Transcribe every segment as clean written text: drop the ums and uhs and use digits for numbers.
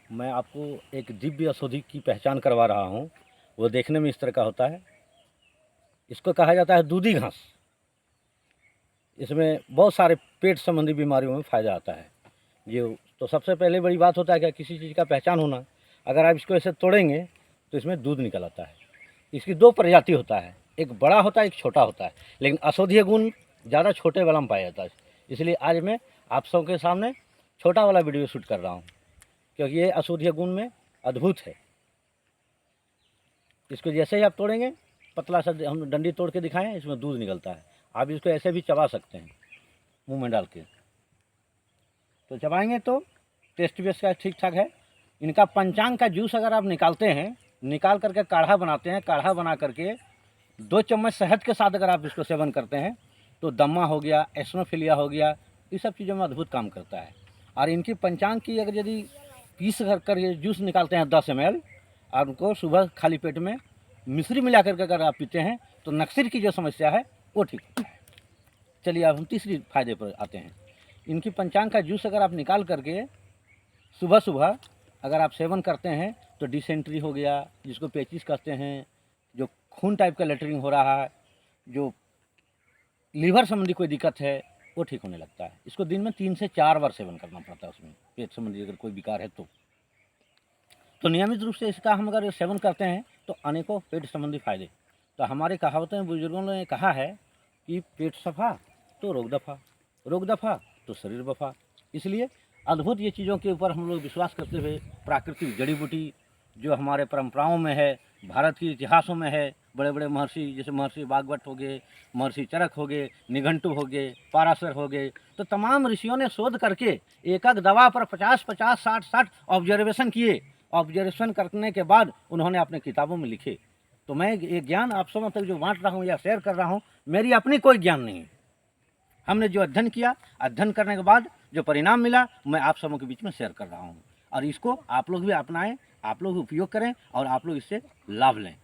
मैं आपको एक दिव्य औषधि की पहचान करवा रहा हूँ। वो देखने में इस तरह का होता है। इसको कहा जाता है दूधी घास। इसमें बहुत सारे पेट संबंधी बीमारियों में फ़ायदा आता है। ये तो सबसे पहले बड़ी बात होता है कि किसी चीज़ का पहचान होना। अगर आप इसको ऐसे तोड़ेंगे तो इसमें दूध निकल आता है। इसकी 2 प्रजाति होता है, एक बड़ा होता है, एक छोटा होता है, लेकिन औषधीय गुण ज़्यादा छोटे वाला में पाया जाता है। इसलिए आज मैं आप सबके सामने छोटा वाला वीडियो शूट कर रहा हूँ, क्योंकि ये औषधीय गुण में अद्भुत है। इसको जैसे ही आप तोड़ेंगे, पतला सा हम डंडी तोड़ के दिखाएं, इसमें दूध निकलता है। आप इसको ऐसे भी चबा सकते हैं मुंह में डाल के। तो चबाएंगे तो टेस्ट भी इसका ठीक ठाक है। इनका पंचांग का जूस अगर आप निकालते हैं, निकाल करके काढ़ा बनाते हैं, काढ़ा बना करके 2 चम्मच शहद के साथ अगर आप इसको सेवन करते हैं तो दम्मा हो गया, एस्नोफिलिया हो गया, ये सब चीज़ों में अद्भुत काम करता है। और इनकी पंचांग की अगर यदि पीस कर ये जूस निकालते हैं 10 ml और उनको सुबह खाली पेट में मिश्री मिला करके अगर आप पीते हैं तो नक्सीर की जो समस्या है वो ठीक। चलिए अब हम तीसरी फायदे पर आते हैं। इनकी पंचांग का जूस अगर आप निकाल करके सुबह सुबह अगर आप सेवन करते हैं तो डिसेंट्री हो गया, जिसको पेचिस कहते हैं, जो खून टाइप का लेटरिंग हो रहा है, जो लीवर संबंधी कोई दिक्कत है, वो ठीक होने लगता है। इसको दिन में 3 से 4 बार सेवन करना पड़ता है। उसमें पेट संबंधी अगर कोई विकार है तो नियमित रूप से इसका हम अगर सेवन करते हैं तो अनेकों पेट संबंधी फायदे। तो हमारे कहावतों में बुजुर्गों ने कहा है कि पेट सफा तो रोग दफा तो शरीर वफा। इसलिए अद्भुत ये चीज़ों के ऊपर हम लोग विश्वास करते हुए प्राकृतिक जड़ी बूटी जो हमारे परंपराओं में है, भारत के इतिहासों में है, बड़े बड़े महर्षि जैसे महर्षि वाग्भट हो गए, महर्षि चरक हो गए, निघंटु हो गए, पाराशर हो गए, तो तमाम ऋषियों ने शोध करके एक एक दवा पर 50-50, 60-60 ऑब्जर्वेशन किए। ऑब्जर्वेशन करने के बाद उन्होंने अपने किताबों में लिखे। तो मैं ये ज्ञान आप सब तक जो बांट रहा हूँ या शेयर कर रहा हूँ, मेरी अपनी कोई ज्ञान नहीं है। हमने जो अध्ययन किया, अध्ययन करने के बाद जो परिणाम मिला, मैं आप सबों के बीच में शेयर कर रहा हूँ। और इसको आप लोग भी अपनाएं, आप लोग उपयोग करें और आप लोग इससे लाभ लें,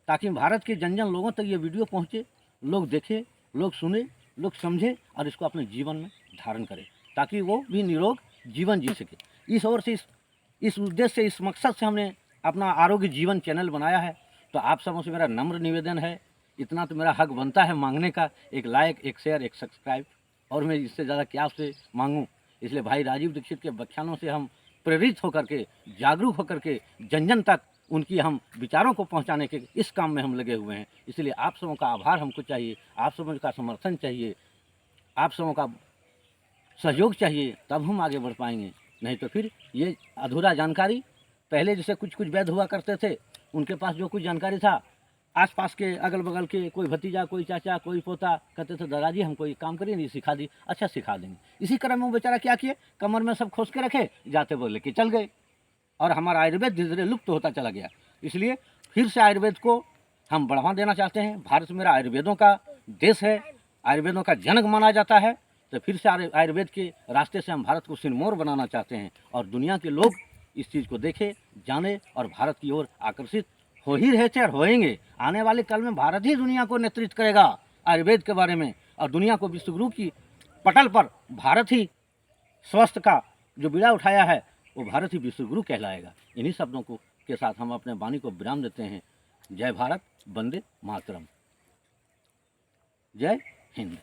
ताकि भारत के जन जन लोगों तक ये वीडियो पहुँचे, लोग देखें, लोग सुने, लोग समझें और इसको अपने जीवन में धारण करें, ताकि वो भी निरोग जीवन जी सके। इस ओर से इस उद्देश्य से, इस मकसद से हमने अपना आरोग्य जीवन चैनल बनाया है। तो आप सबों से मेरा नम्र निवेदन है, इतना तो मेरा हक बनता है मांगने का, एक लाइक, एक शेयर, एक सब्सक्राइब, और मैं इससे ज़्यादा क्या आपसे मांगूँ। इसलिए भाई राजीव दीक्षित के व्याख्यानों से हम प्रेरित होकर के, जागरूक होकर के जन जन तक उनकी हम विचारों को पहुंचाने के इस काम में हम लगे हुए हैं। इसलिए आप सबों का आभार हमको चाहिए, आप सबों का समर्थन चाहिए, आप सबों का सहयोग चाहिए, तब हम आगे बढ़ पाएंगे। नहीं तो फिर ये अधूरा जानकारी, पहले जैसे कुछ कुछ वैद्य हुआ करते थे, उनके पास जो कुछ जानकारी था, आसपास के अगल बगल के कोई भतीजा, कोई चाचा, कोई पोता कहते थे दादाजी हमको ये काम करिए, नहीं सिखा दी। अच्छा सिखा देंगे। इसी क्रम में वो बेचारा क्या किए, कमर में सब खोस के रखे, जाते वो लेके चल गए और हमारा आयुर्वेद धीरे धीरे लुप्त होता चला गया। इसलिए फिर से आयुर्वेद को हम बढ़ावा देना चाहते हैं। भारत मेरा आयुर्वेदों का देश है, आयुर्वेदों का जनक माना जाता है। तो फिर से आयुर्वेद के रास्ते से हम भारत को सिरमौर बनाना चाहते हैं और दुनिया के लोग इस चीज़ को देखें, जाने और भारत की ओर आकर्षित हो ही रहे थे और होएंगे। आने वाले कल में भारत ही दुनिया को नेतृत्व करेगा आयुर्वेद के बारे में, और दुनिया को विश्वगुरु की पटल पर भारत ही स्वास्थ्य का जो बीड़ा उठाया है वो भारत ही विश्वगुरु कहलाएगा। इन्हीं शब्दों को के साथ हम अपने वाणी को विराम देते हैं। जय भारत, वंदे मातरम, जय हिंद।